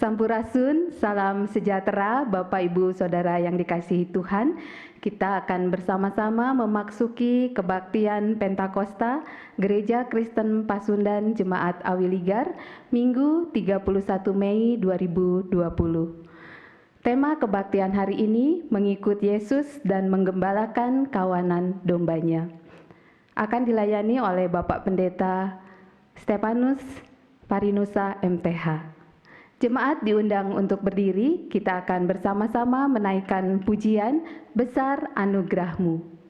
Sampurasun, salam sejahtera Bapak Ibu Saudara yang dikasihi Tuhan. Kita akan bersama-sama memasuki kebaktian Pentakosta Gereja Kristen Pasundan Jemaat Awiligar Minggu 31 Mei 2020. Tema kebaktian hari ini mengikut Yesus dan menggembalakan kawanan dombanya. Akan dilayani oleh Bapak Pendeta Stefanus Parinusa MTH. Jemaat diundang untuk berdiri, kita akan bersama-sama menaikkan pujian Besar Anugerah-Mu.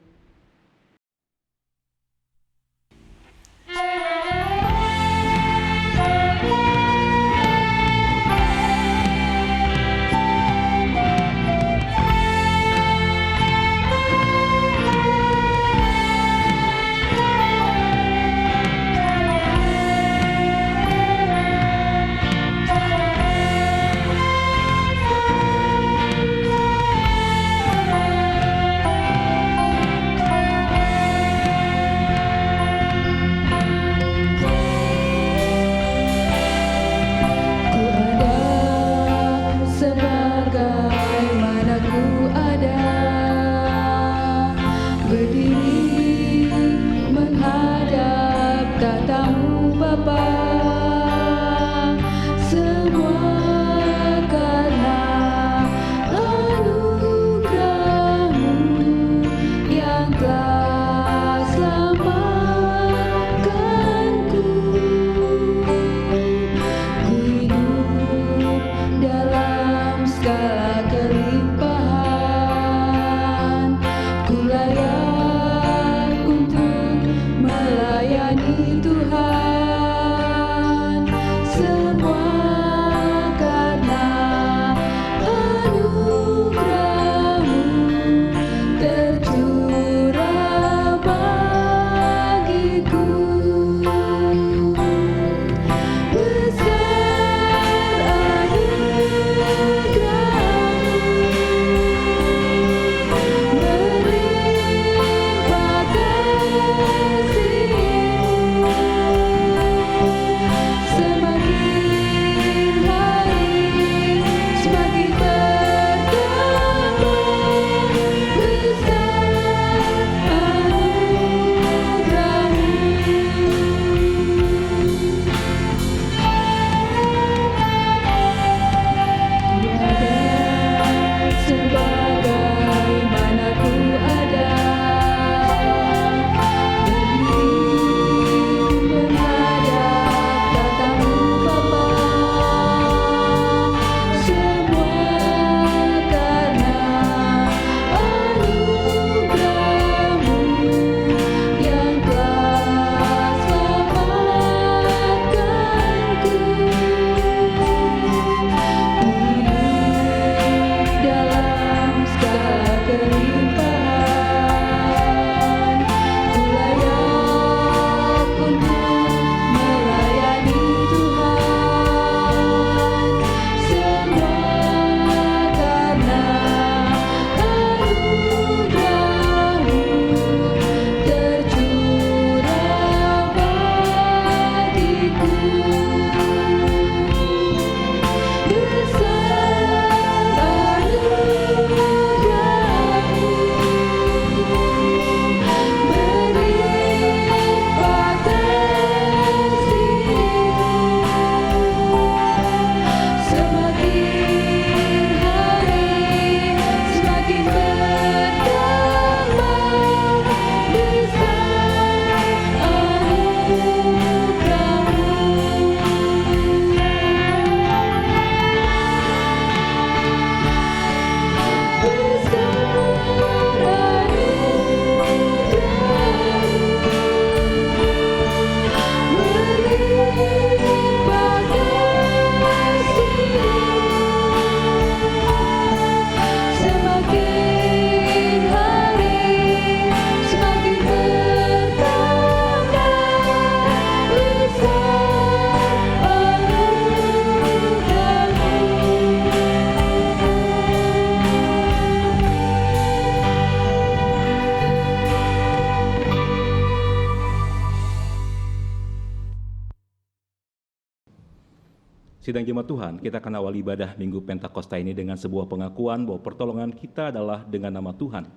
Sidang jemaat Tuhan, kita akan awal ibadah Minggu Pentakosta ini dengan sebuah pengakuan bahwa pertolongan kita adalah dengan nama Tuhan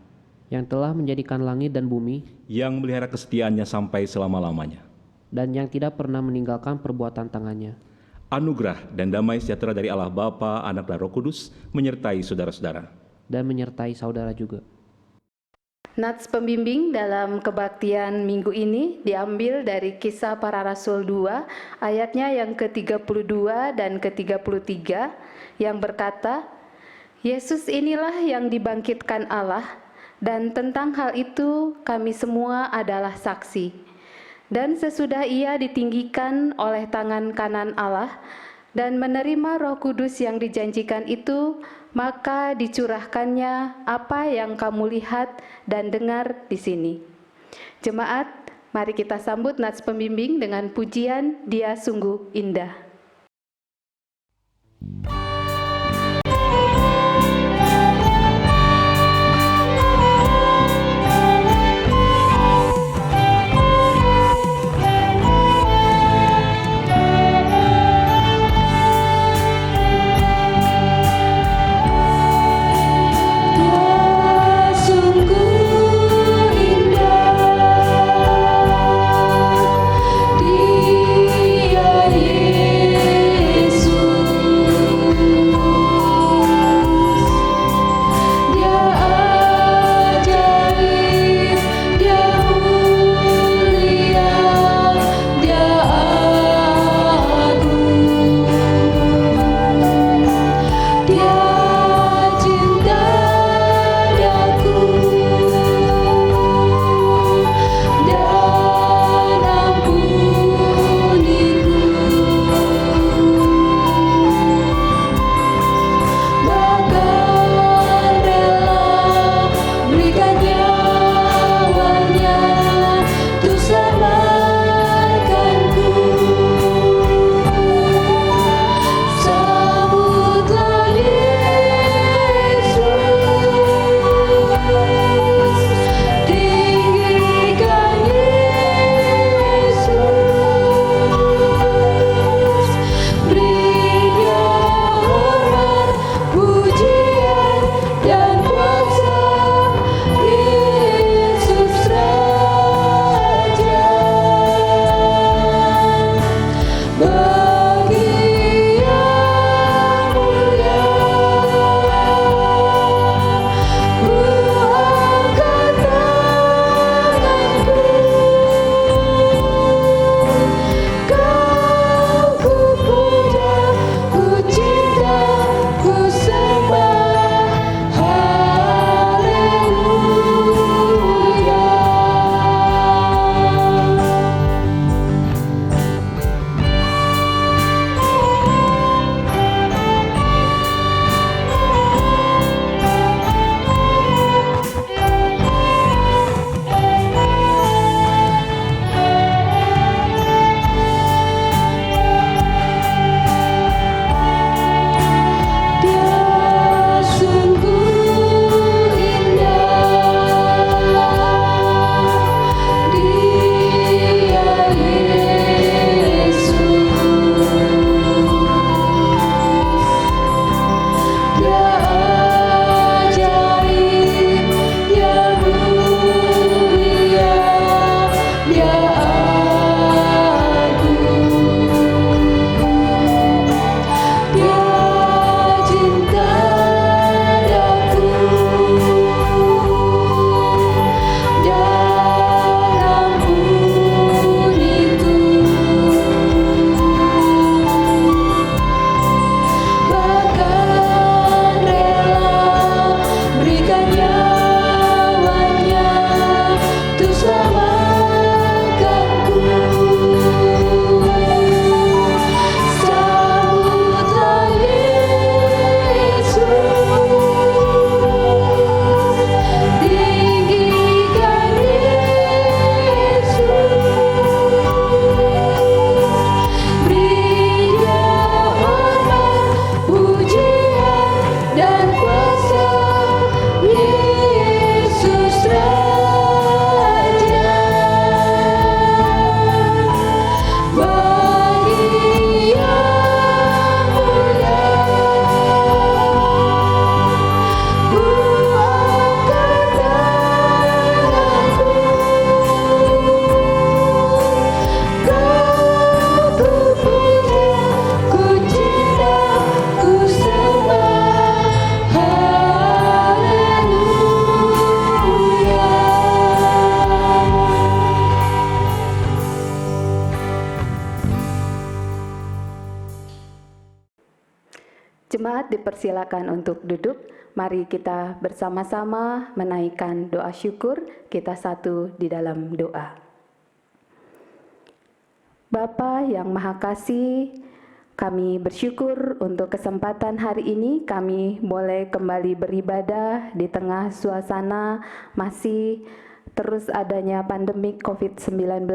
yang telah menjadikan langit dan bumi, yang melihara kesetiaannya sampai selama-lamanya, dan yang tidak pernah meninggalkan perbuatan tangannya. Anugerah dan damai sejahtera dari Allah Bapa, Anak, dan Roh Kudus menyertai saudara-saudara. Dan menyertai saudara juga. Nats pembimbing dalam kebaktian minggu ini diambil dari Kisah Para Rasul 2, ayatnya yang ke-32 dan ke-33, yang berkata, Yesus inilah yang dibangkitkan Allah, dan tentang hal itu kami semua adalah saksi. Dan sesudah ia ditinggikan oleh tangan kanan Allah, dan menerima Roh Kudus yang dijanjikan itu, maka dicurahkannya apa yang kamu lihat dan dengar di sini. Jemaat, mari kita sambut nats pembimbing dengan pujian Dia Sungguh Indah. Dia Yesus Jemaat dipersilakan untuk duduk. Mari kita bersama-sama menaikkan doa syukur, kita satu di dalam doa. Bapa yang Maha Kasih, kami bersyukur untuk kesempatan hari ini kami boleh kembali beribadah di tengah suasana masih terus adanya pandemi COVID-19.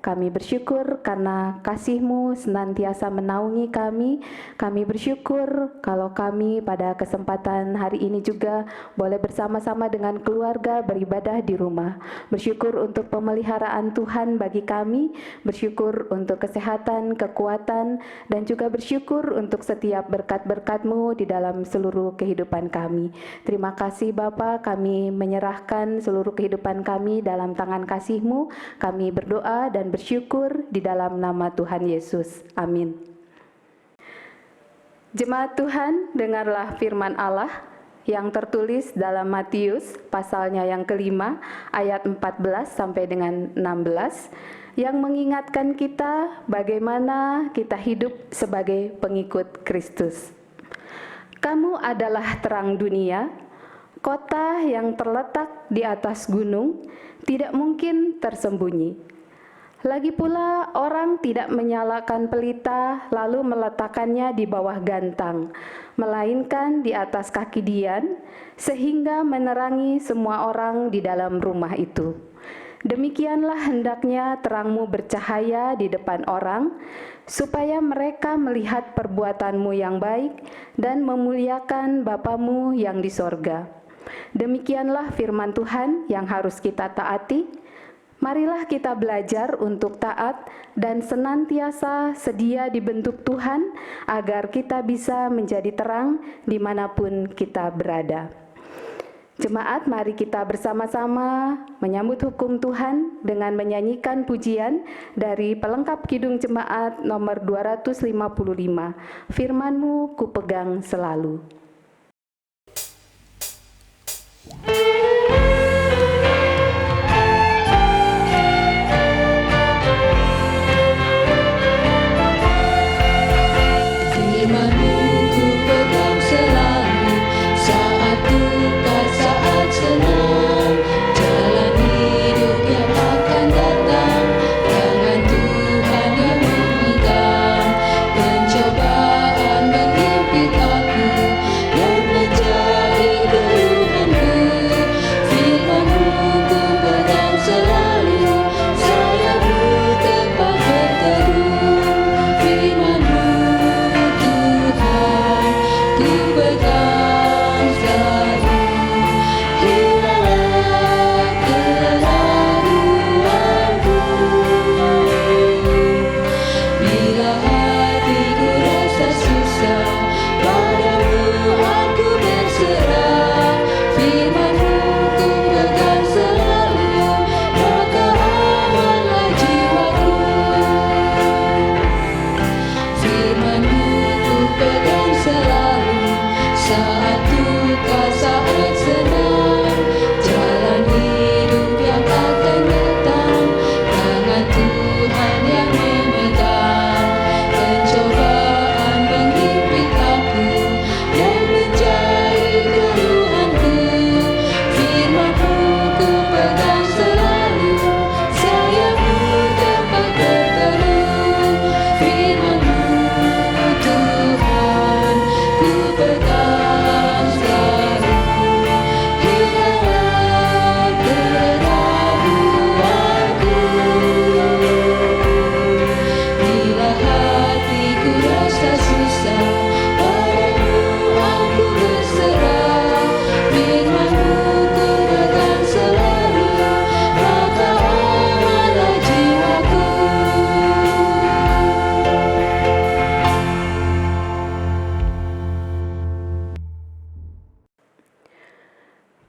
Kami bersyukur karena kasih-Mu senantiasa menaungi kami. Kami bersyukur kalau kami pada kesempatan hari ini juga boleh bersama-sama dengan keluarga beribadah di rumah. Bersyukur untuk pemeliharaan Tuhan bagi kami, bersyukur untuk kesehatan, kekuatan, dan juga bersyukur untuk setiap berkat-berkat-Mu di dalam seluruh kehidupan kami. Terima kasih Bapa, kami menyerahkan seluruh kehidupan kami dalam tangan kasih-Mu. Kami berdoa dan bersyukur di dalam nama Tuhan Yesus. Amin. Jemaat Tuhan, dengarlah firman Allah yang tertulis dalam Matius pasalnya yang kelima ayat 14 sampai dengan 16 yang mengingatkan kita bagaimana kita hidup sebagai pengikut Kristus. Kamu adalah terang dunia. Kota yang terletak di atas gunung tidak mungkin tersembunyi. Lagi pula orang tidak menyalakan pelita lalu meletakkannya di bawah gantang, melainkan di atas kaki dian, sehingga menerangi semua orang di dalam rumah itu. Demikianlah hendaknya terangmu bercahaya di depan orang, supaya mereka melihat perbuatanmu yang baik dan memuliakan Bapamu yang di sorga. Demikianlah firman Tuhan yang harus kita taati. Marilah kita belajar untuk taat dan senantiasa sedia dibentuk Tuhan agar kita bisa menjadi terang dimanapun kita berada. Jemaat, mari kita bersama-sama menyambut hukum Tuhan dengan menyanyikan pujian dari pelengkap Kidung Jemaat nomor 255. Firman-Mu kupegang selalu.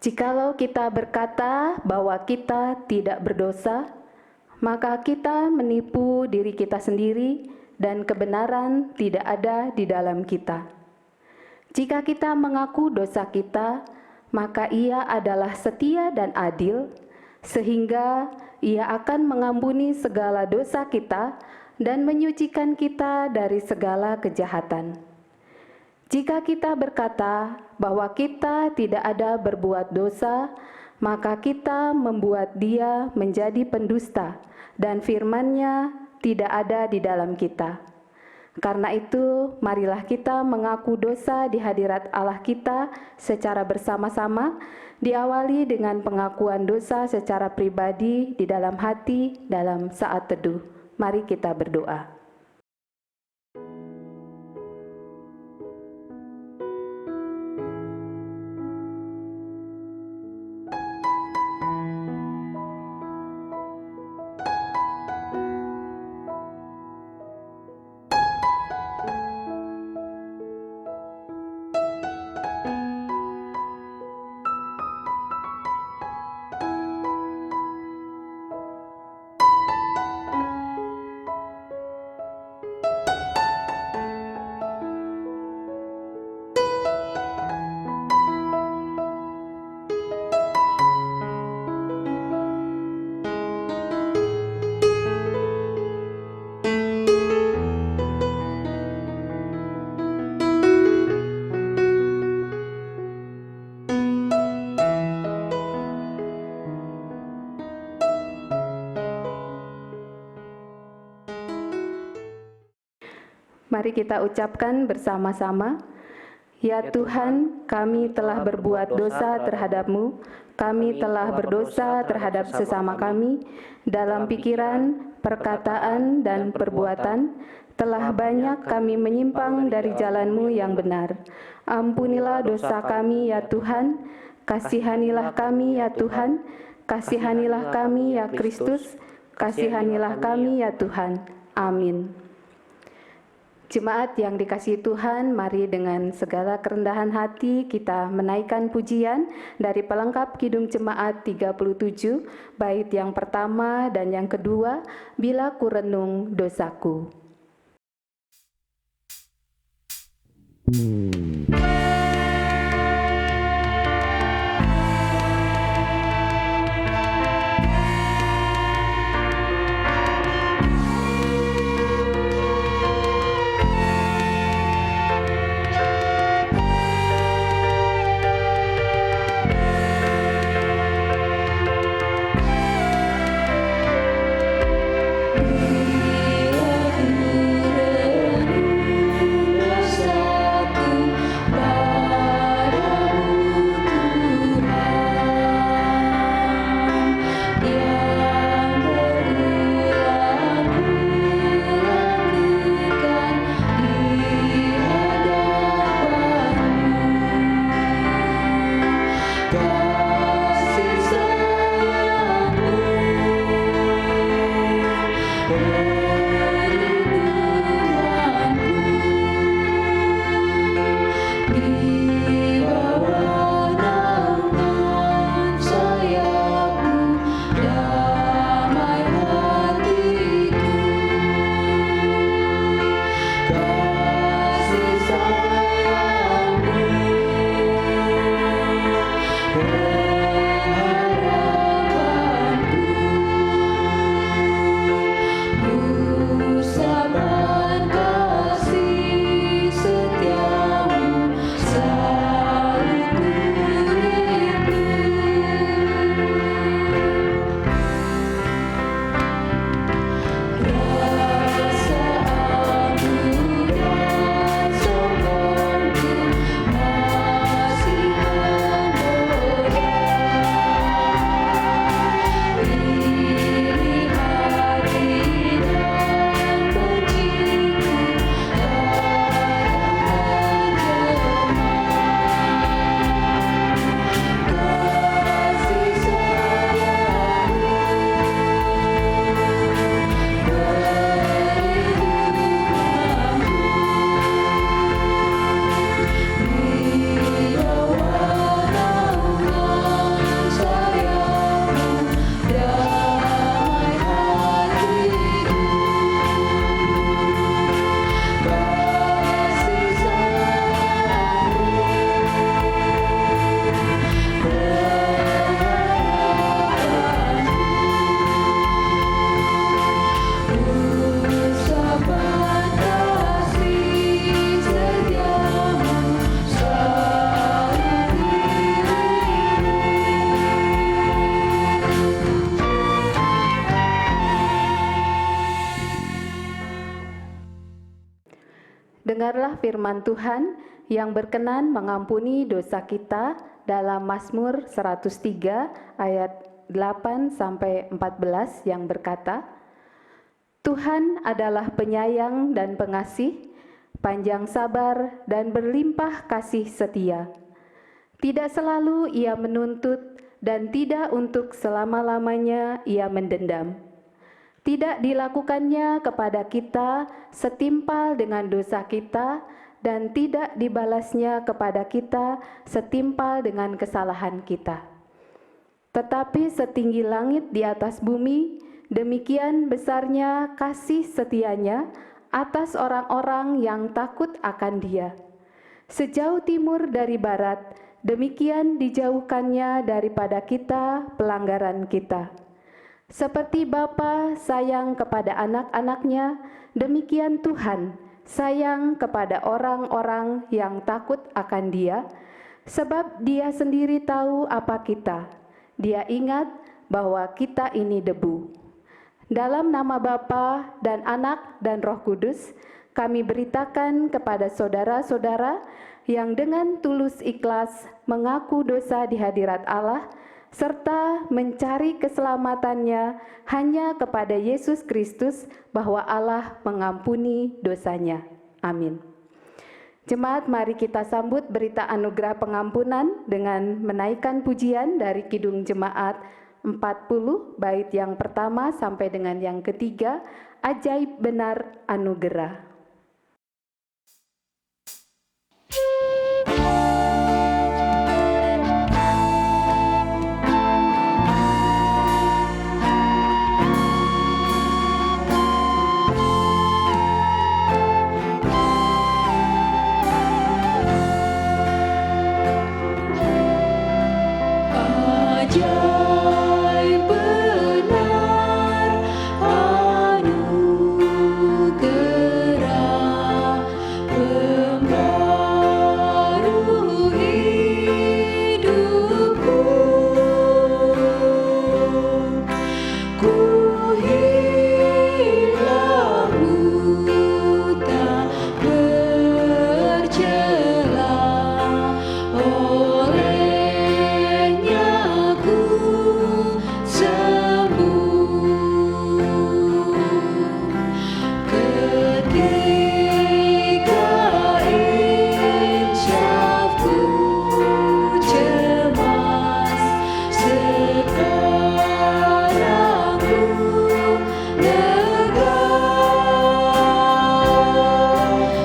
Jikalau kita berkata bahwa kita tidak berdosa, maka kita menipu diri kita sendiri dan kebenaran tidak ada di dalam kita. Jika kita mengaku dosa kita, maka Ia adalah setia dan adil, sehingga Ia akan mengampuni segala dosa kita dan menyucikan kita dari segala kejahatan. Jika kita berkata bahwa kita tidak ada berbuat dosa, maka kita membuat Dia menjadi pendusta, dan firman-Nya tidak ada di dalam kita. Karena itu, marilah kita mengaku dosa di hadirat Allah kita secara bersama-sama, diawali dengan pengakuan dosa secara pribadi di dalam hati dalam saat teduh. Mari kita berdoa. Mari kita ucapkan bersama-sama, Ya Tuhan, kami telah berbuat dosa terhadap-Mu, kami telah berdosa terhadap sesama kami, dalam pikiran, perkataan, dan perbuatan, telah banyak kami menyimpang dari jalan-Mu yang benar. Ampunilah dosa kami, ya Tuhan, kasihanilah kami, ya Tuhan, kasihanilah kami, ya Kristus, kasihanilah kami, ya Tuhan. Amin. Jemaat yang dikasihi Tuhan, mari dengan segala kerendahan hati kita menaikkan pujian dari pelengkap Kidung Jemaat 37, bait yang pertama dan yang kedua, Bila Ku Renung Dosaku. Yeah. Dengarlah firman Tuhan yang berkenan mengampuni dosa kita dalam Mazmur 103 ayat 8-14 yang berkata, Tuhan adalah penyayang dan pengasih, panjang sabar dan berlimpah kasih setia. Tidak selalu ia menuntut dan tidak untuk selama-lamanya ia mendendam. Tidak dilakukannya kepada kita setimpal dengan dosa kita dan tidak dibalasnya kepada kita setimpal dengan kesalahan kita. Tetapi setinggi langit di atas bumi, demikian besarnya kasih setianya atas orang-orang yang takut akan Dia. Sejauh timur dari barat, demikian dijauhkannya daripada kita pelanggaran kita. Seperti Bapa sayang kepada anak-anaknya, demikian Tuhan sayang kepada orang-orang yang takut akan Dia, sebab Dia sendiri tahu apa kita. Dia ingat bahwa kita ini debu. Dalam nama Bapa dan Anak dan Roh Kudus, kami beritakan kepada saudara-saudara yang dengan tulus ikhlas mengaku dosa di hadirat Allah, serta mencari keselamatannya hanya kepada Yesus Kristus, bahwa Allah mengampuni dosanya. Amin. Jemaat, mari kita sambut berita anugerah pengampunan dengan menaikkan pujian dari Kidung Jemaat 40, bait yang pertama sampai dengan yang ketiga, Ajaib Benar Anugerah. Ajaib benar anugerah pembaru hidupku, ku hilang buta bercela, olehnya ku sembuh. Ketika insafku cemas, sekarang ku lega.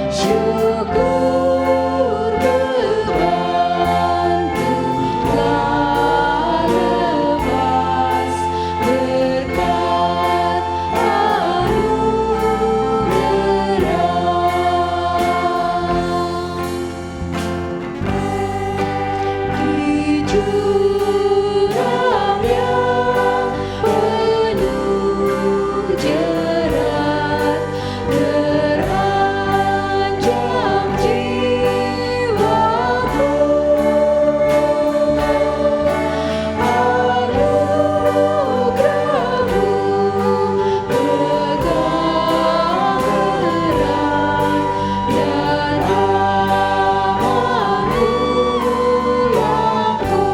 Syukur bebanku telah lepas berkat anugerah. Di jurang yang penuh jerat, terancam jiwaku, anugerah-Mu pegang erat, dan aman pulangku.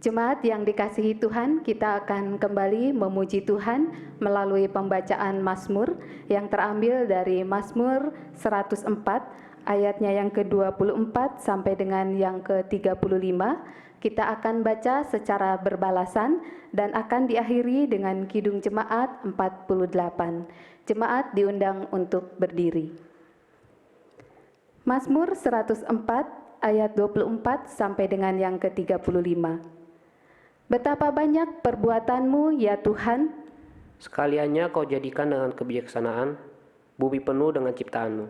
Jemaat yang dikasihi Tuhan, kita akan kembali memuji Tuhan melalui pembacaan Mazmur yang terambil dari Mazmur 104 ayatnya yang ke-24 sampai dengan yang ke-35. Kita akan baca secara berbalasan dan akan diakhiri dengan Kidung Jemaat 48. Jemaat diundang untuk berdiri. Mazmur 104 ayat 24 sampai dengan yang ke-35. Betapa banyak perbuatan-Mu, ya Tuhan, Sekaliannya kau jadikan dengan kebijaksanaan, bumi penuh dengan ciptaan-Mu.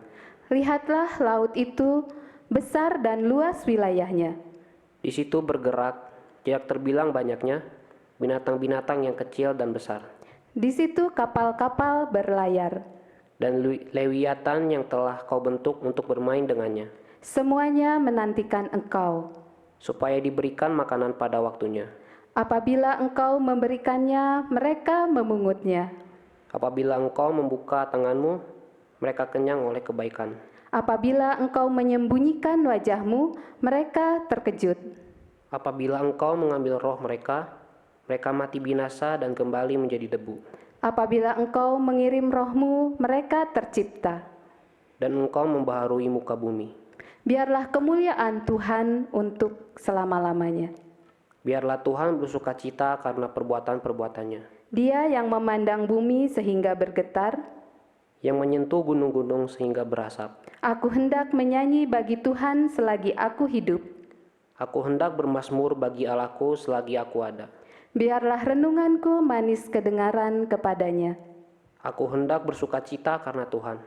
lihatlah laut itu besar dan luas wilayahnya. Di situ bergerak, tidak terbilang banyaknya, binatang-binatang yang kecil dan besar. Di situ kapal-kapal berlayar. Dan lewiatan yang telah kau bentuk untuk bermain dengannya, Semuanya menantikan Engkau. supaya diberikan makanan pada waktunya. Apabila engkau memberikannya, mereka memungutnya. Apabila engkau membuka tanganmu, mereka kenyang oleh kebaikan. Apabila engkau menyembunyikan wajahmu, mereka terkejut. Apabila engkau mengambil roh mereka, mereka mati binasa dan kembali menjadi debu. Apabila engkau mengirim rohmu, mereka tercipta. Dan engkau membaharui muka bumi. Biarlah kemuliaan Tuhan untuk selama-lamanya. Biarlah Tuhan bersukacita karena perbuatan-perbuatannya, Dia yang memandang bumi sehingga bergetar. yang menyentuh gunung-gunung sehingga berasap. Aku hendak menyanyi bagi Tuhan selagi aku hidup. Aku hendak bermazmur bagi Allahku selagi aku ada. Biarlah renunganku manis kedengaran kepadanya. Aku hendak bersukacita karena Tuhan.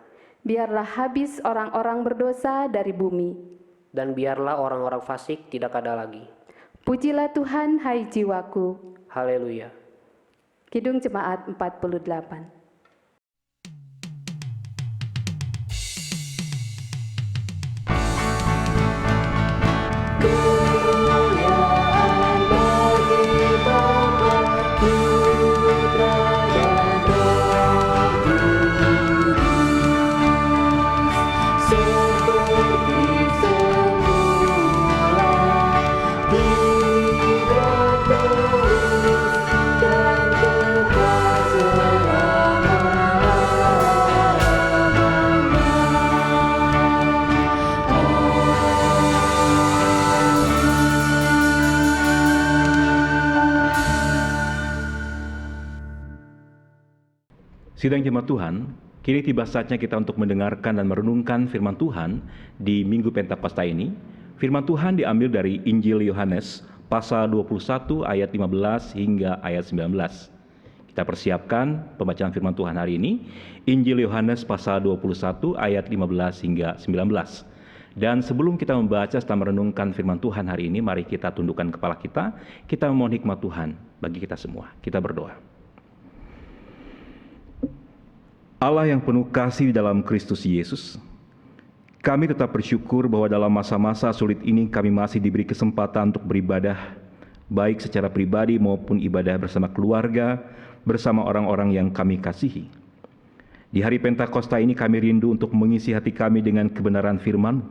Biarlah habis orang-orang berdosa dari bumi. Dan biarlah orang-orang fasik tidak ada lagi. Pujilah Tuhan, hai jiwaku. Haleluya. Kidung Jemaat 48. Kemuliaan bagi Bapa, Putra dan Roh Kudus, seperti semula, tidak terus dan kekal Sidang Jemaat Tuhan, kini tiba saatnya kita untuk mendengarkan dan merenungkan firman Tuhan di Minggu Pentakosta ini. Firman Tuhan diambil dari Injil Yohanes pasal 21 ayat 15 hingga ayat 19. Kita persiapkan pembacaan firman Tuhan hari ini, Injil Yohanes pasal 21 ayat 15 hingga 19. Dan sebelum kita membaca serta merenungkan firman Tuhan hari ini, mari kita tundukkan kepala kita memohon hikmat Tuhan bagi kita semua. Kita berdoa. Allah yang penuh kasih di dalam Kristus Yesus, kami tetap bersyukur bahwa dalam masa-masa sulit ini kami masih diberi kesempatan untuk beribadah, baik secara pribadi maupun ibadah bersama keluarga, bersama orang-orang yang kami kasihi. Di hari Pentakosta ini kami rindu untuk mengisi hati kami dengan kebenaran firman-Mu.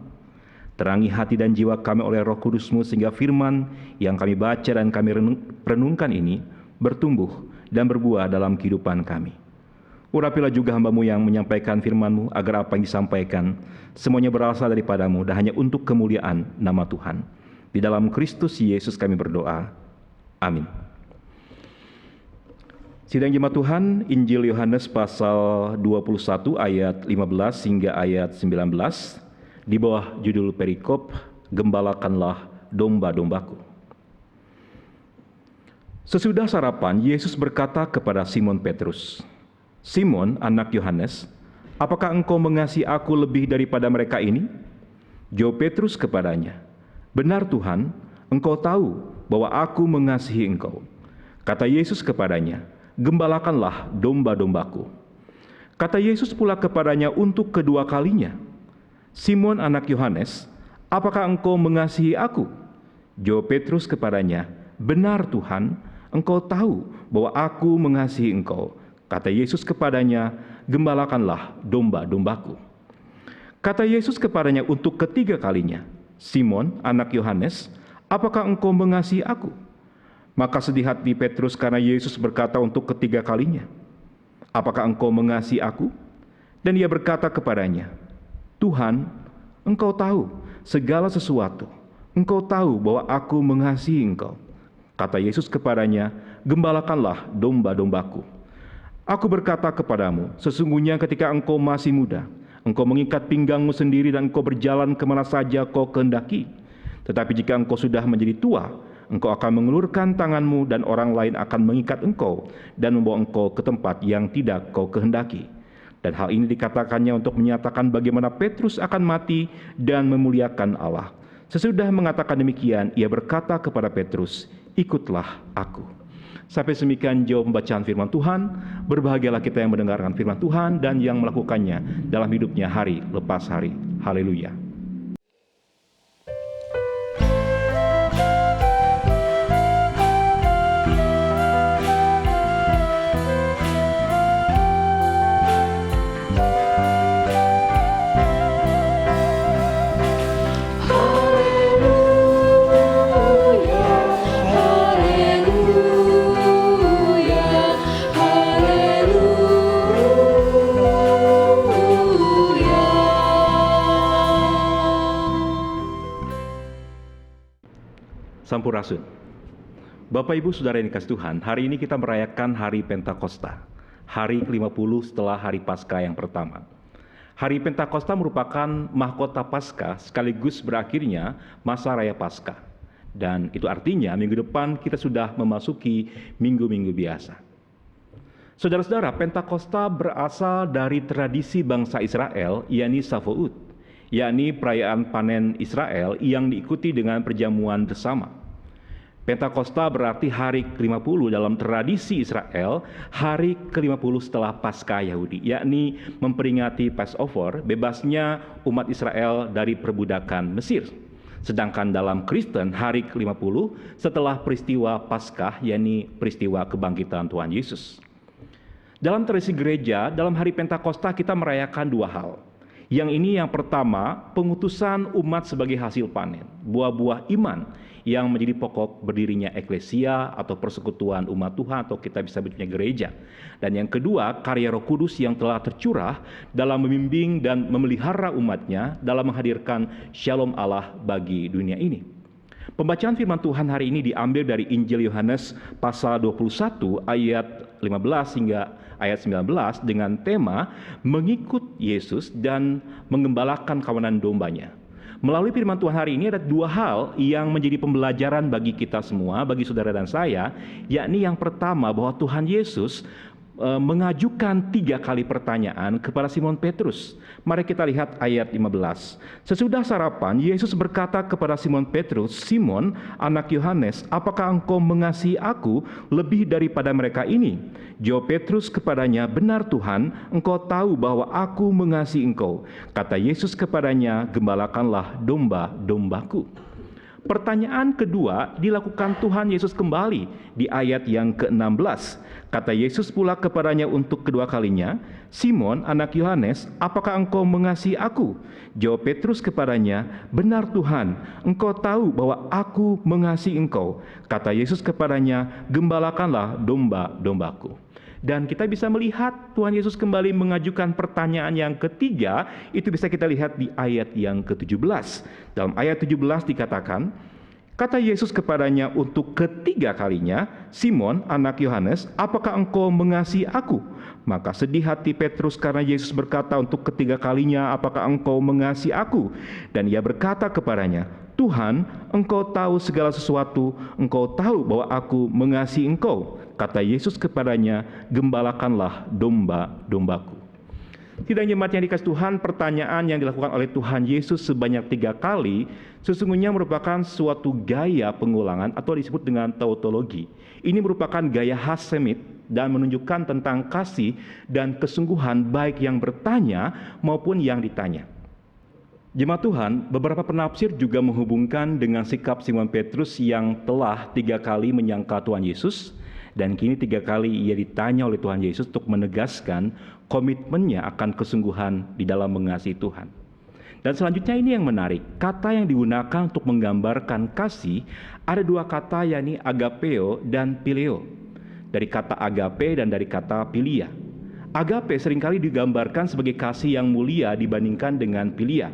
Terangi hati dan jiwa kami oleh Roh Kudus-Mu sehingga firman yang kami baca dan kami renungkan ini bertumbuh dan berbuah dalam kehidupan kami. Urapilah juga hamba-Mu yang menyampaikan firman-Mu agar apa yang disampaikan semuanya berasal daripada-Mu dan hanya untuk kemuliaan nama Tuhan. Di dalam Kristus Yesus kami berdoa. Amin. Sidang Jemaat Tuhan, Injil Yohanes pasal 21 ayat 15 hingga ayat 19 di bawah judul perikop Gembalakanlah domba-dombaku. Sesudah sarapan, Yesus berkata kepada Simon Petrus, "Simon, anak Yohanes, apakah engkau mengasihi aku lebih daripada mereka ini?" Jawab Petrus kepadanya, "Benar Tuhan, engkau tahu bahwa aku mengasihi engkau." Kata Yesus kepadanya, "Gembalakanlah domba-dombaku." Kata Yesus pula kepadanya untuk kedua kalinya, "Simon, anak Yohanes, apakah engkau mengasihi aku?" Jawab Petrus kepadanya, "Benar Tuhan, engkau tahu bahwa aku mengasihi engkau." Kata Yesus kepadanya, "Gembalakanlah domba-dombaku." Kata Yesus kepadanya untuk ketiga kalinya, "Simon, anak Yohanes, apakah engkau mengasihi aku?" Maka sedih hati Petrus karena Yesus berkata untuk ketiga kalinya, "Apakah engkau mengasihi aku?" Dan ia berkata kepadanya, "Tuhan, engkau tahu segala sesuatu. Engkau tahu bahwa aku mengasihi engkau." Kata Yesus kepadanya, "Gembalakanlah domba-dombaku. Aku berkata kepadamu, sesungguhnya ketika engkau masih muda, engkau mengikat pinggangmu sendiri dan engkau berjalan kemana saja kau kehendaki. Tetapi jika engkau sudah menjadi tua, engkau akan mengulurkan tanganmu dan orang lain akan mengikat engkau dan membawa engkau ke tempat yang tidak kau kehendaki." Dan hal ini dikatakannya untuk menyatakan bagaimana Petrus akan mati dan memuliakan Allah. Sesudah mengatakan demikian, ia berkata kepada Petrus, "Ikutlah aku." Sampai demikian jauh pembacaan firman Tuhan. Berbahagialah kita yang mendengarkan firman Tuhan dan yang melakukannya dalam hidupnya hari lepas hari. Haleluya. Sampurasun. Bapak Ibu Saudara yang dikasih Tuhan, hari ini kita merayakan hari Pentakosta, hari ke-50 setelah hari Paskah yang pertama. Hari Pentakosta merupakan mahkota Paskah sekaligus berakhirnya masa raya Paskah. Dan itu artinya minggu depan kita sudah memasuki minggu-minggu biasa. Saudara-saudara, Pentakosta berasal dari tradisi bangsa Israel, yakni Shavuot, yakni perayaan panen Israel yang diikuti dengan perjamuan bersama. Pentakosta berarti hari ke-50 dalam tradisi Israel, hari ke-50 setelah Paskah Yahudi, yakni memperingati Passover, bebasnya umat Israel dari perbudakan Mesir. Sedangkan dalam Kristen, hari ke-50 setelah peristiwa Paskah, yakni peristiwa kebangkitan Tuhan Yesus. Dalam tradisi gereja, dalam hari Pentakosta kita merayakan dua hal. Yang pertama, pengutusan umat sebagai hasil panen, buah-buah iman yang menjadi pokok berdirinya eklesia atau persekutuan umat Tuhan, atau kita bisa sebutnya gereja. Dan yang kedua, karya Roh Kudus yang telah tercurah dalam membimbing dan memelihara umatnya dalam menghadirkan shalom Allah bagi dunia ini. Pembacaan firman Tuhan hari ini diambil dari Injil Yohanes pasal 21 ayat 15 hingga ayat 19 dengan tema mengikut Yesus dan mengembalakan kawanan dombanya. Melalui firman Tuhan hari ini ada dua hal yang menjadi pembelajaran bagi kita semua, bagi saudara dan saya, yakni yang pertama bahwa Tuhan Yesus mengajukan 3 kali pertanyaan kepada Simon Petrus. Mari kita lihat ayat 15. Sesudah sarapan, Yesus berkata kepada Simon Petrus, "Simon, anak Yohanes, apakah engkau mengasihi aku lebih daripada mereka ini?" Jawab Petrus kepadanya, "Benar Tuhan, engkau tahu bahwa aku mengasihi engkau." Kata Yesus kepadanya, "Gembalakanlah domba-dombaku." Pertanyaan kedua dilakukan Tuhan Yesus kembali di ayat yang ke-16. Kata Yesus pula kepadanya untuk kedua kalinya, "Simon, anak Yohanes, apakah engkau mengasihi aku?" Jawab Petrus kepadanya, "Benar Tuhan, engkau tahu bahwa aku mengasihi engkau." Kata Yesus kepadanya, "Gembalakanlah domba-dombaku." Dan kita bisa melihat Tuhan Yesus kembali mengajukan pertanyaan yang ketiga, itu bisa kita lihat di ayat yang ke-17. Dalam ayat 17 dikatakan, kata Yesus kepadanya untuk ketiga kalinya, "Simon, anak Yohanes, apakah engkau mengasihi aku?" Maka sedih hati Petrus karena Yesus berkata untuk ketiga kalinya, "Apakah engkau mengasihi aku?" Dan ia berkata kepadanya, "Tuhan, engkau tahu segala sesuatu, engkau tahu bahwa aku mengasihi engkau." Kata Yesus kepadanya, "Gembalakanlah domba-dombaku." Tidak hanya jemaat yang dikasih Tuhan, pertanyaan yang dilakukan oleh Tuhan Yesus sebanyak 3 kali sesungguhnya merupakan suatu gaya pengulangan atau disebut dengan tautologi. Ini merupakan gaya khas Semit dan menunjukkan tentang kasih dan kesungguhan baik yang bertanya maupun yang ditanya. Jemaat Tuhan, beberapa penafsir juga menghubungkan dengan sikap Simon Petrus yang telah 3 kali menyangkal Tuhan Yesus, dan kini 3 kali ia ditanya oleh Tuhan Yesus untuk menegaskan komitmennya akan kesungguhan di dalam mengasihi Tuhan. Dan selanjutnya ini yang menarik, kata yang digunakan untuk menggambarkan kasih ada 2 kata, yakni agapeo dan phileo. Dari kata agape dan dari kata philia. Agape seringkali digambarkan sebagai kasih yang mulia dibandingkan dengan philia.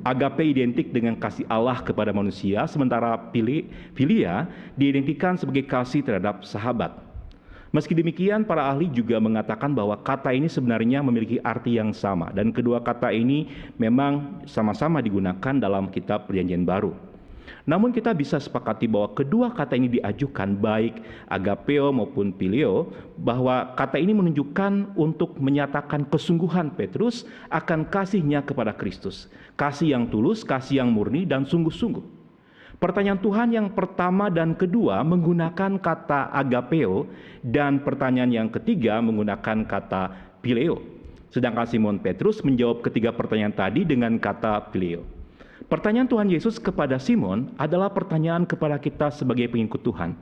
Agape identik dengan kasih Allah kepada manusia, sementara philia diidentikan sebagai kasih terhadap sahabat. Meski demikian, para ahli juga mengatakan bahwa kata ini sebenarnya memiliki arti yang sama, dan kedua kata ini memang sama-sama digunakan dalam kitab Perjanjian Baru. Namun kita bisa sepakati bahwa kedua kata ini diajukan, baik agapeo maupun phileo, bahwa kata ini menunjukkan untuk menyatakan kesungguhan Petrus akan kasihnya kepada Kristus. Kasih yang tulus, kasih yang murni dan sungguh-sungguh. Pertanyaan Tuhan yang pertama dan kedua menggunakan kata agapeo, dan pertanyaan yang ketiga menggunakan kata phileo. Sedangkan Simon Petrus menjawab ketiga pertanyaan tadi dengan kata phileo. Pertanyaan Tuhan Yesus kepada Simon adalah pertanyaan kepada kita sebagai pengikut Tuhan,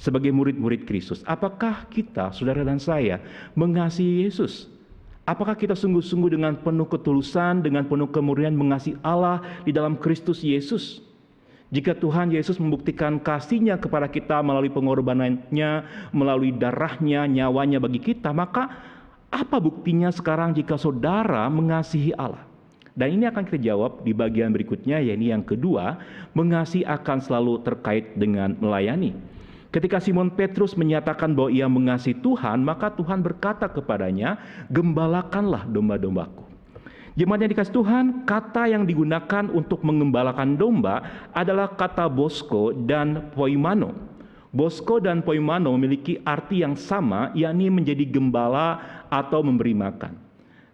sebagai murid-murid Kristus. Apakah kita, saudara dan saya, mengasihi Yesus? Apakah kita sungguh-sungguh dengan penuh ketulusan, dengan penuh kemurnian mengasihi Allah di dalam Kristus Yesus? Jika Tuhan Yesus membuktikan kasih-Nya kepada kita melalui pengorbanannya, melalui darahnya, nyawanya bagi kita, maka apa buktinya sekarang jika saudara mengasihi Allah? Dan ini akan kita jawab di bagian berikutnya, yaitu yang kedua, mengasihi akan selalu terkait dengan melayani. Ketika Simon Petrus menyatakan bahwa ia mengasihi Tuhan, maka Tuhan berkata kepadanya, "Gembalakanlah domba-dombaku." Jemaat yang dikasihi Tuhan, kata yang digunakan untuk mengembalakan domba adalah kata bosko dan poimano. Bosko dan poimano memiliki arti yang sama, yakni menjadi gembala atau memberi makan.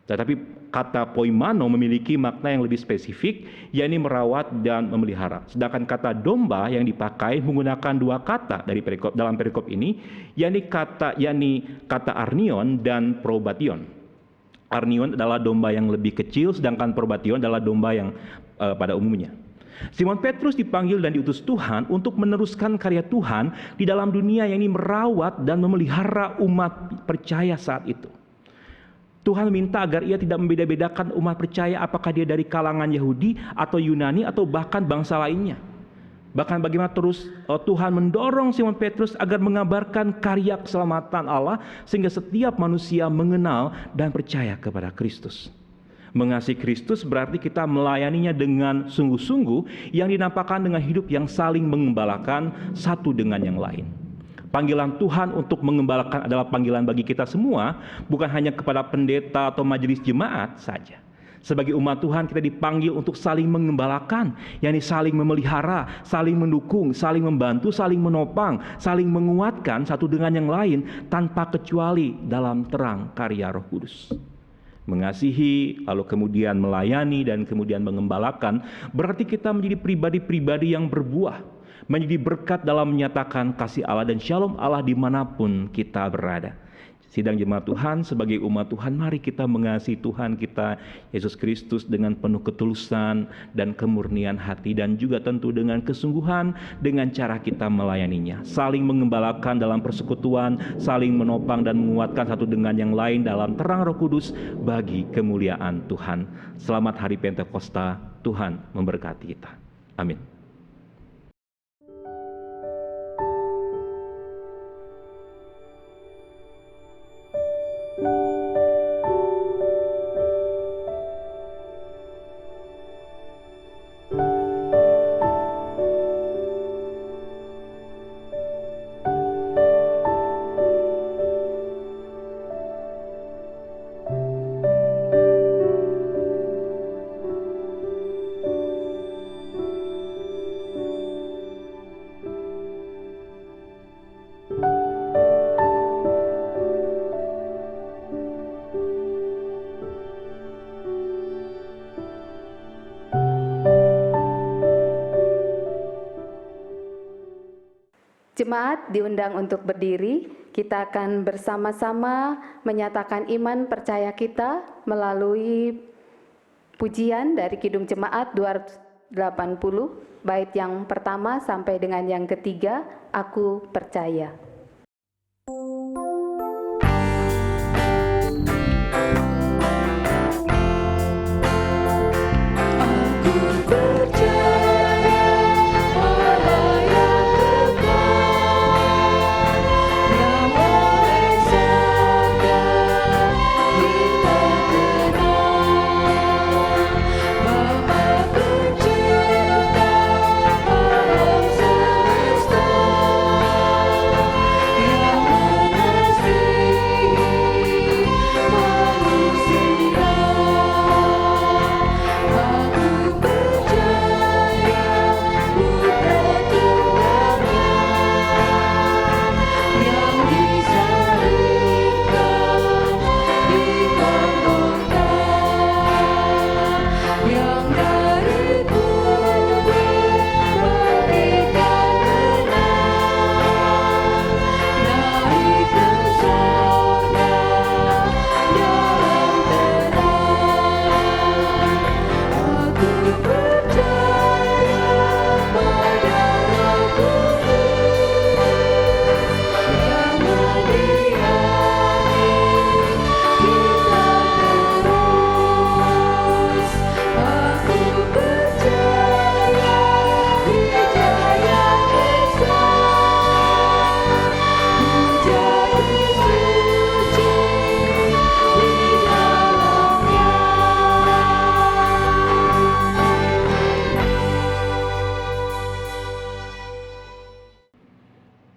Tetapi kata poimano memiliki makna yang lebih spesifik, yakni merawat dan memelihara. Sedangkan kata domba yang dipakai menggunakan dua kata dalam perikop ini, yakni kata arnion dan probation. Arnion adalah domba yang lebih kecil, sedangkan probation adalah domba yang pada umumnya. Simon Petrus dipanggil dan diutus Tuhan untuk meneruskan karya Tuhan di dalam dunia, yang ini merawat dan memelihara umat percaya saat itu. Tuhan minta agar ia tidak membeda-bedakan umat percaya apakah dia dari kalangan Yahudi atau Yunani atau bahkan bangsa lainnya. Bahkan bagaimana terus Tuhan mendorong Simon Petrus agar mengabarkan karya keselamatan Allah sehingga setiap manusia mengenal dan percaya kepada Kristus. Mengasihi Kristus berarti kita melayaninya dengan sungguh-sungguh, yang dinampakkan dengan hidup yang saling mengembalakan satu dengan yang lain. Panggilan Tuhan untuk mengembalakan adalah panggilan bagi kita semua, bukan hanya kepada pendeta atau majelis jemaat saja. Sebagai umat Tuhan kita dipanggil untuk saling mengembalakan, yakni saling memelihara, saling mendukung, saling membantu, saling menopang, saling menguatkan satu dengan yang lain tanpa kecuali dalam terang karya Roh Kudus. Mengasihi, lalu kemudian melayani, dan kemudian mengembalakan berarti kita menjadi pribadi-pribadi yang berbuah, menjadi berkat dalam menyatakan kasih Allah dan shalom Allah dimanapun kita berada. Sidang jemaat Tuhan, sebagai umat Tuhan, mari kita mengasihi Tuhan kita Yesus Kristus dengan penuh ketulusan dan kemurnian hati, dan juga tentu dengan kesungguhan dengan cara kita melayaninya. Saling mengembalakan dalam persekutuan, saling menopang dan menguatkan satu dengan yang lain dalam terang Roh Kudus bagi kemuliaan Tuhan. Selamat Hari Pentakosta, Tuhan memberkati kita. Amin. Jemaat diundang untuk berdiri. Kita akan bersama-sama menyatakan iman percaya kita melalui pujian dari Kidung Jemaat 280, bait yang pertama sampai dengan yang ketiga, Aku Percaya. Bapa pencipta alam semesta,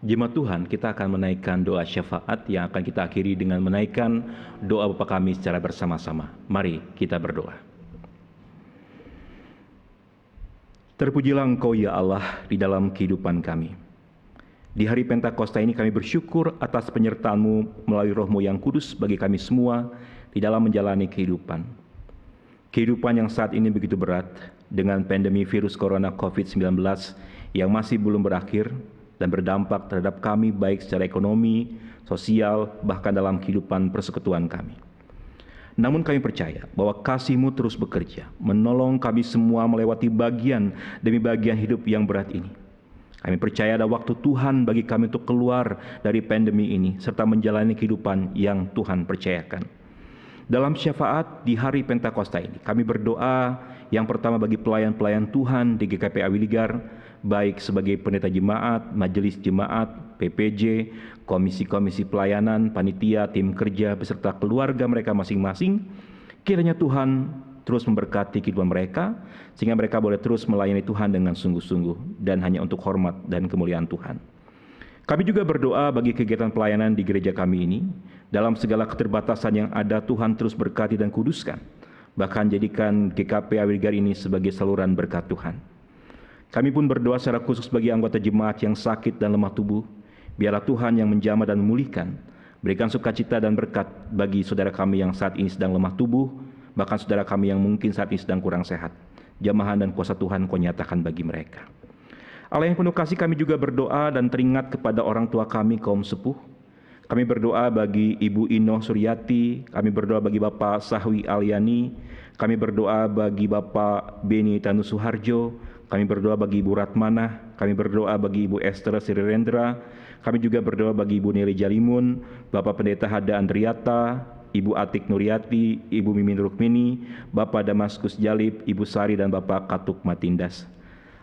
Jemaat Tuhan, kita akan menaikkan doa syafaat yang akan kita akhiri dengan menaikkan doa Bapa kami secara bersama-sama. Mari kita berdoa. Terpujilah Engkau ya Allah di dalam kehidupan kami. Di hari Pentakosta ini kami bersyukur atas penyertaan-Mu melalui Roh-Mu yang kudus bagi kami semua di dalam menjalani kehidupan. Kehidupan yang saat ini begitu berat dengan pandemi virus corona COVID-19 yang masih belum berakhir dan berdampak terhadap kami baik secara ekonomi, sosial, bahkan dalam kehidupan persekutuan kami. Namun kami percaya bahwa kasih-Mu terus bekerja, menolong kami semua melewati bagian demi bagian hidup yang berat ini. Kami percaya ada waktu Tuhan bagi kami untuk keluar dari pandemi ini, serta menjalani kehidupan yang Tuhan percayakan. Dalam syafaat di hari Pentakosta ini, kami berdoa yang pertama bagi pelayan-pelayan Tuhan di GKP Awiligar, baik sebagai pendeta jemaat, majelis jemaat, PPJ, komisi-komisi pelayanan, panitia, tim kerja, beserta keluarga mereka masing-masing. Kiranya Tuhan terus memberkati kehidupan mereka, sehingga mereka boleh terus melayani Tuhan dengan sungguh-sungguh dan hanya untuk hormat dan kemuliaan Tuhan. Kami juga berdoa bagi kegiatan pelayanan di gereja kami ini. Dalam segala keterbatasan yang ada, Tuhan terus berkati dan kuduskan. Bahkan jadikan GKP Awiligar ini sebagai saluran berkat Tuhan. Kami pun berdoa secara khusus bagi anggota jemaat yang sakit dan lemah tubuh. Biarlah Tuhan yang menjamah dan memulihkan. Berikan sukacita dan berkat bagi saudara kami yang saat ini sedang lemah tubuh, bahkan saudara kami yang mungkin saat ini sedang kurang sehat. Jamahan dan kuasa Tuhan Kau nyatakan bagi mereka. Allah yang penuh kasih, kami juga berdoa dan teringat kepada orang tua kami kaum sepuh. Kami berdoa bagi Ibu Inoh Suryati, kami berdoa bagi Bapak Sahwi Alyani, kami berdoa bagi Bapak Beni Tanu Suharjo, kami berdoa bagi Ibu Ratmana, kami berdoa bagi Ibu Esther Sirirendra, kami juga berdoa bagi Ibu Neli Jalimun, Bapak Pendeta Hada Andriata, Ibu Atik Nuryati, Ibu Mimin Rukmini, Bapak Damaskus Jalib, Ibu Sari, dan Bapak Katuk Matindas.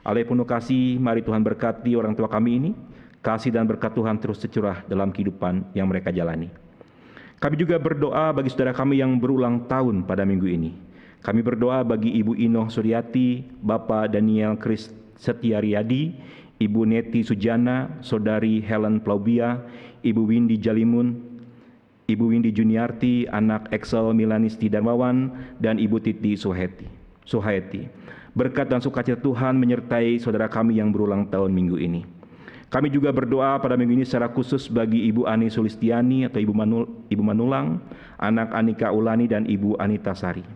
Allah yang penuh kasih, mari Tuhan berkati orang tua kami ini. Kasih dan berkat Tuhan terus tercurah dalam kehidupan yang mereka jalani. Kami juga berdoa bagi saudara kami yang berulang tahun pada minggu ini. Kami berdoa bagi Ibu Inoh Suryati, Bapak Daniel Kris Setiariyadi, Ibu Neti Sujana, Saudari Helen Plaubia, Ibu Windy Jalimun, Ibu Windy Juniarti, anak Excel Milanisti Darmawan, dan Ibu Titi Suhaeti. Berkat dan sukacita Tuhan menyertai saudara kami yang berulang tahun minggu ini. Kami juga berdoa pada minggu ini secara khusus bagi Ibu Ani Sulistiani atau Ibu Manulang, anak Anika Ulani, dan Ibu Anita Sari.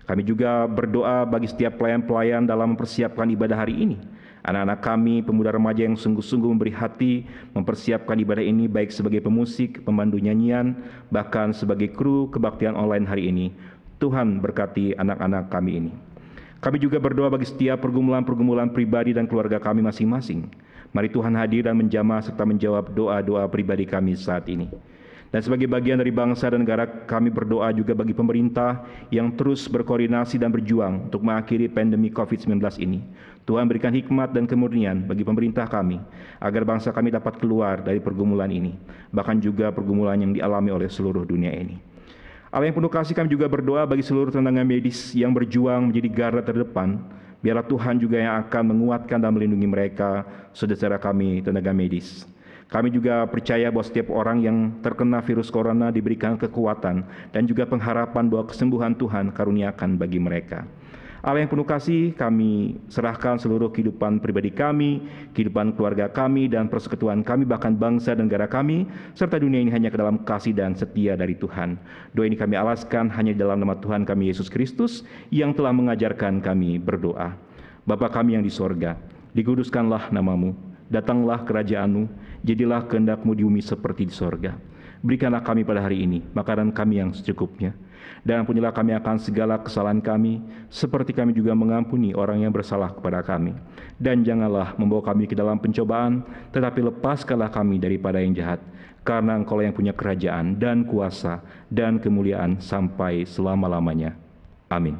Kami juga berdoa bagi setiap pelayan-pelayan dalam mempersiapkan ibadah hari ini. Anak-anak kami, pemuda remaja yang sungguh-sungguh memberi hati mempersiapkan ibadah ini, baik sebagai pemusik, pemandu nyanyian, bahkan sebagai kru kebaktian online hari ini. Tuhan berkati anak-anak kami ini. Kami juga berdoa bagi setiap pergumulan-pergumulan pribadi dan keluarga kami masing-masing. Mari Tuhan hadir dan menjamah serta menjawab doa-doa pribadi kami saat ini. Dan sebagai bagian dari bangsa dan negara, kami berdoa juga bagi pemerintah yang terus berkoordinasi dan berjuang untuk mengakhiri pandemi COVID-19 ini. Tuhan berikan hikmat dan kemurnian bagi pemerintah kami, agar bangsa kami dapat keluar dari pergumulan ini, bahkan juga pergumulan yang dialami oleh seluruh dunia ini. Allah yang penuh kasih, kami juga berdoa bagi seluruh tenaga medis yang berjuang menjadi garda terdepan. Biarlah Tuhan juga yang akan menguatkan dan melindungi mereka, saudara kami tenaga medis. Kami juga percaya bahwa setiap orang yang terkena virus corona diberikan kekuatan dan juga pengharapan bahwa kesembuhan Tuhan karuniakan bagi mereka. Allah yang penuh kasih, kami serahkan seluruh kehidupan pribadi kami, kehidupan keluarga kami, dan persekutuan kami, bahkan bangsa dan negara kami, serta dunia ini hanya ke dalam kasih dan setia dari Tuhan. Doa ini kami alaskan hanya di dalam nama Tuhan kami Yesus Kristus yang telah mengajarkan kami berdoa. Bapa kami yang di sorga, dikuduskanlah namamu, datanglah kerajaan-Mu, jadilah kehendak-Mu di bumi seperti di sorga. Berikanlah kami pada hari ini makanan kami yang secukupnya, dan ampunilah kami akan segala kesalahan kami, seperti kami juga mengampuni orang yang bersalah kepada kami. Dan janganlah membawa kami ke dalam pencobaan, tetapi lepaskanlah kami daripada yang jahat, karena Engkau yang punya kerajaan dan kuasa dan kemuliaan sampai selama-lamanya. Amin.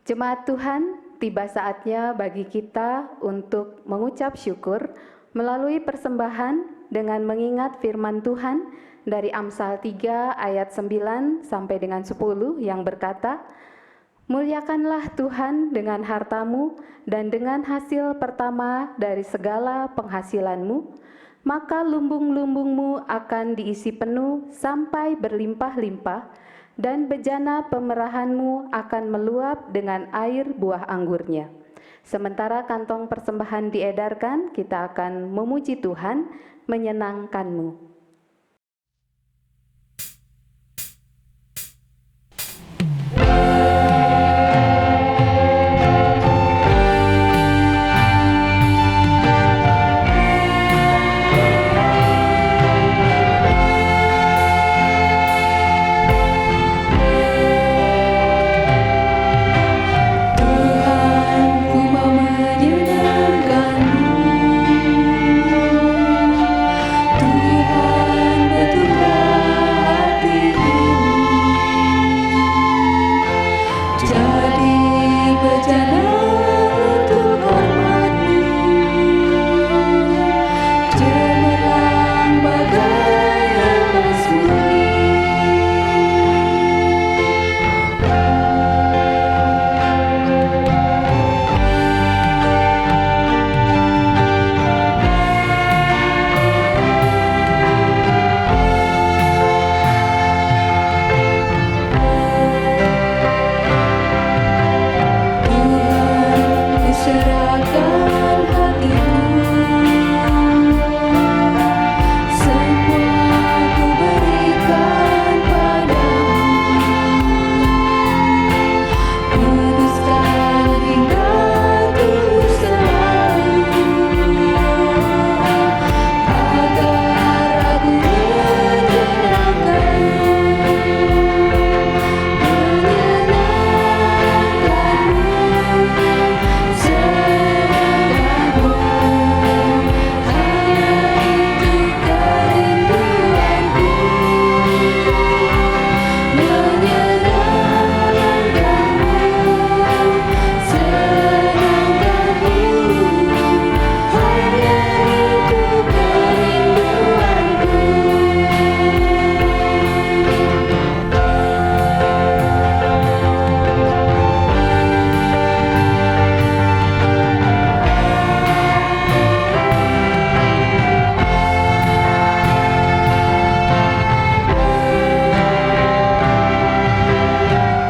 Jemaat Tuhan, tiba saatnya bagi kita untuk mengucap syukur melalui persembahan dengan mengingat firman Tuhan dari Amsal 3 ayat 9 sampai dengan 10 yang berkata, Muliakanlah Tuhan dengan hartamu dan dengan hasil pertama dari segala penghasilanmu, maka lumbung-lumbungmu akan diisi penuh sampai berlimpah-limpah, dan bejana pemerahanmu akan meluap dengan air buah anggurnya. Sementara kantong persembahan diedarkan, kita akan memuji Tuhan, menyenangkanmu. Ku mau menyenangkan-Mu, Tuhan, betulkah hati ini jadi bejana untuk hormat-Mu, cemerlang bagai emas murni. Tuhan, kuserahkan hatiku, semua ku berikan padamu. Kuduskan hingga ku selalu, agar aku menyenangkan-Mu, senangkan-Mu, hanya itu kerinduanku, menyenangkan-Mu, senangkan-Mu, hanya itu kerinduanku.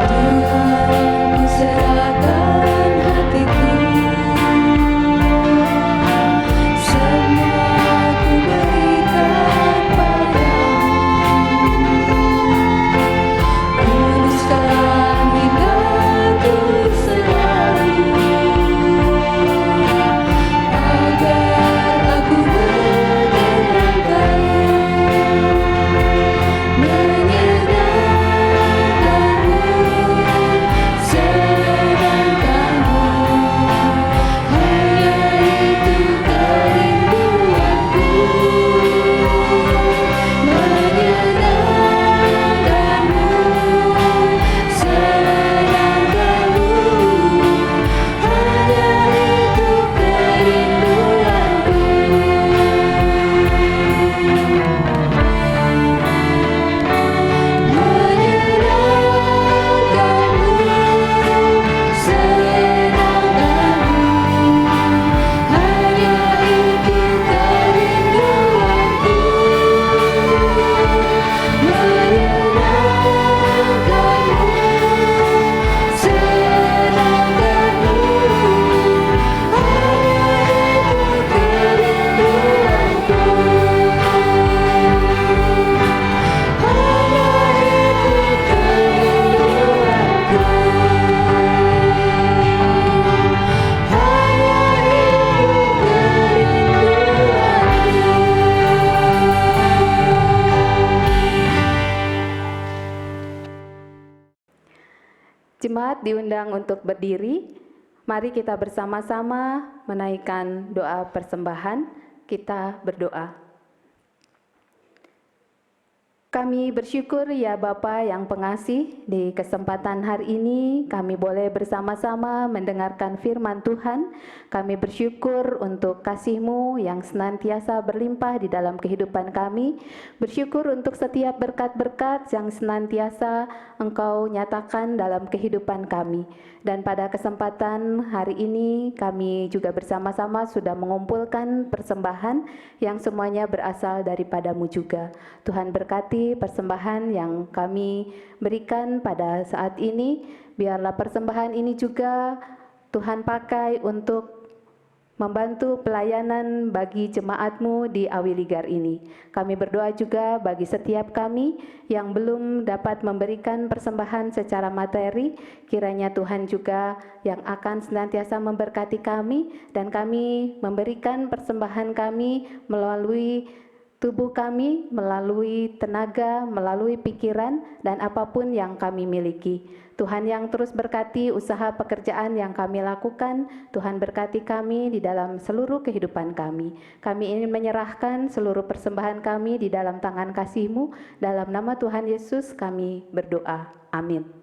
Tuhan, kuserahkan hatiku, semua ku berikan padamu. Kuduskan hingga ku selalu, agar aku menyenangkan-Mu, menyenangkan-Mu, senangkan-Mu, hanya itu kerinduanku, menyenangkan-Mu, senangkan-Mu, hanya itu Jemaat diundang untuk berdiri. Mari kita bersama-sama menaikkan doa persembahan. Kita berdoa. Kami bersyukur ya Bapa yang pengasih, di kesempatan hari ini kami boleh bersama-sama mendengarkan firman Tuhan. Kami bersyukur untuk kasih-Mu yang senantiasa berlimpah di dalam kehidupan kami. Bersyukur untuk setiap berkat-berkat yang senantiasa Engkau nyatakan dalam kehidupan kami. Dan pada kesempatan hari ini kami juga bersama-sama sudah mengumpulkan persembahan yang semuanya berasal daripada-Mu juga. Tuhan berkati persembahan yang kami berikan pada saat ini. Biarlah persembahan ini juga Tuhan pakai untuk membantu pelayanan bagi jemaat-Mu di Awiligar ini. Kami berdoa juga bagi setiap kami yang belum dapat memberikan persembahan secara materi, kiranya Tuhan juga yang akan senantiasa memberkati kami, dan kami memberikan persembahan kami melalui tubuh kami, melalui tenaga, melalui pikiran, dan apapun yang kami miliki. Tuhan yang terus berkati usaha pekerjaan yang kami lakukan. Tuhan berkati kami di dalam seluruh kehidupan kami. Kami ingin menyerahkan seluruh persembahan kami di dalam tangan kasih-Mu. Dalam nama Tuhan Yesus kami berdoa. Amin.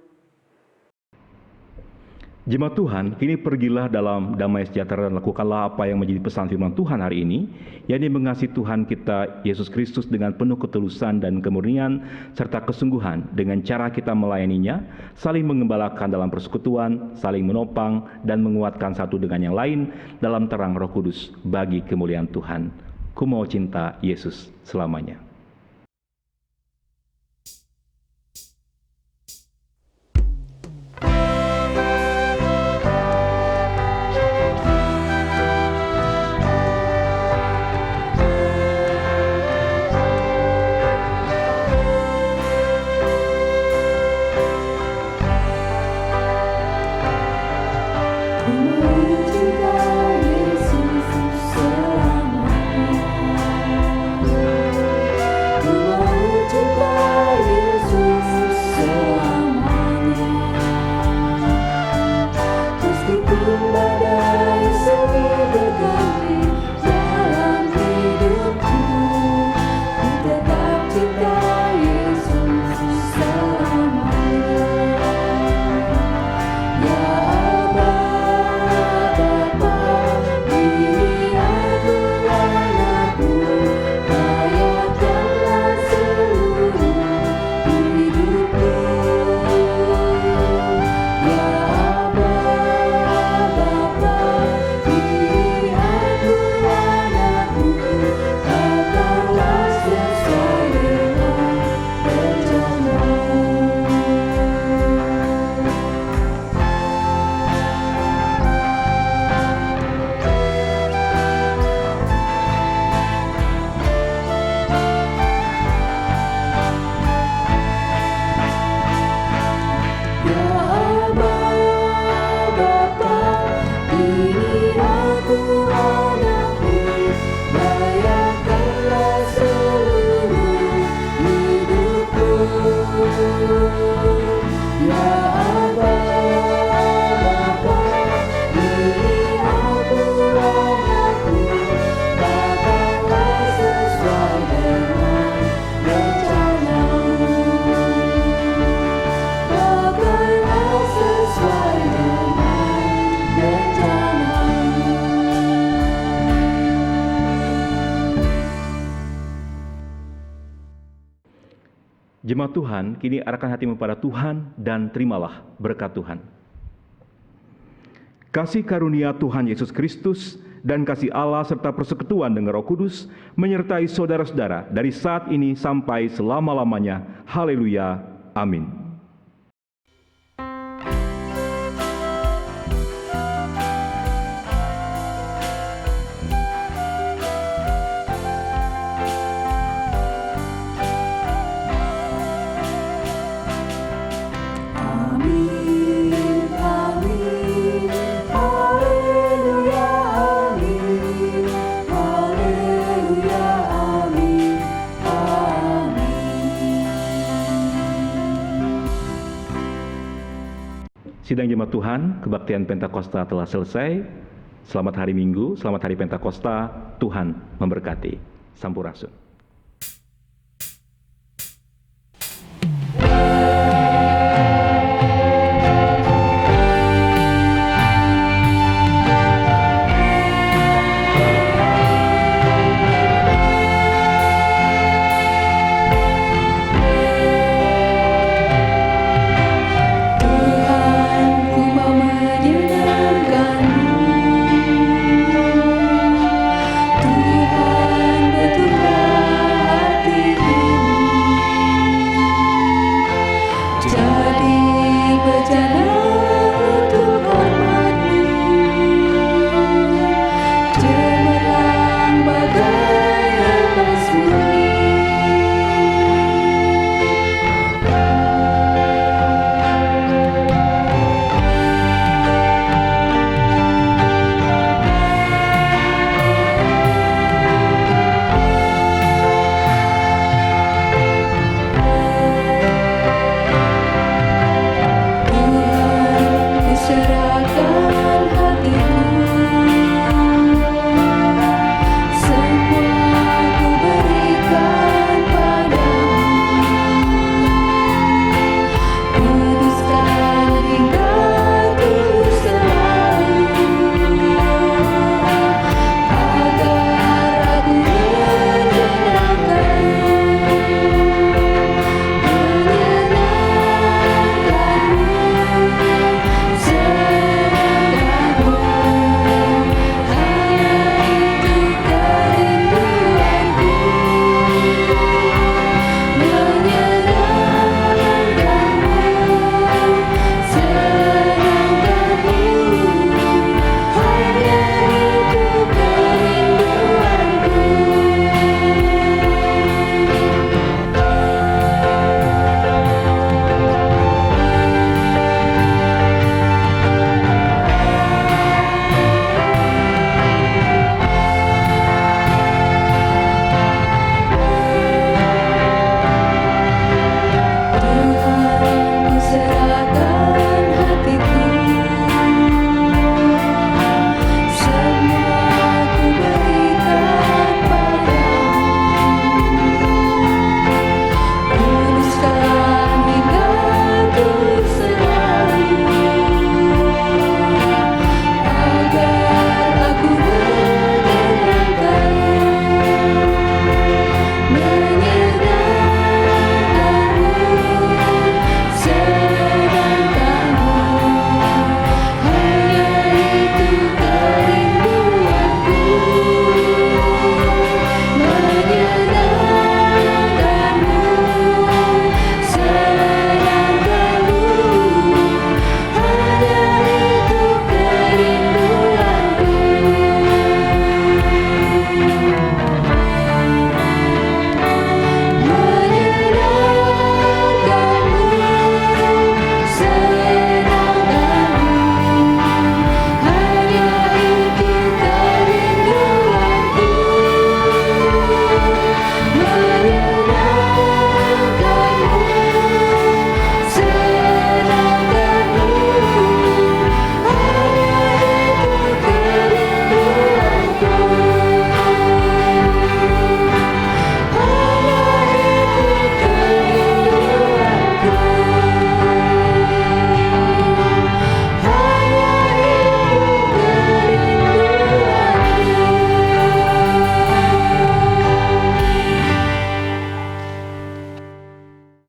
Jemaat Tuhan, kini pergilah dalam damai sejahtera dan lakukanlah apa yang menjadi pesan firman Tuhan hari ini, yakni mengasihi Tuhan kita Yesus Kristus dengan penuh ketulusan dan kemurnian serta kesungguhan dengan cara kita melayaninya, saling mengembalakan dalam persekutuan, saling menopang dan menguatkan satu dengan yang lain dalam terang Roh Kudus bagi kemuliaan Tuhan. Ku mau cinta Yesus selamanya. Jemaat Tuhan, kini arahkan hatimu pada Tuhan dan terimalah berkat Tuhan. Kasih karunia Tuhan Yesus Kristus dan kasih Allah serta persekutuan dengan Roh Kudus menyertai saudara-saudara dari saat ini sampai selama-lamanya. Haleluya. Amin. Sidang Jemaat Tuhan, kebaktian Pentakosta telah selesai. Selamat hari Minggu, selamat hari Pentakosta. Tuhan memberkati. Sampurasun.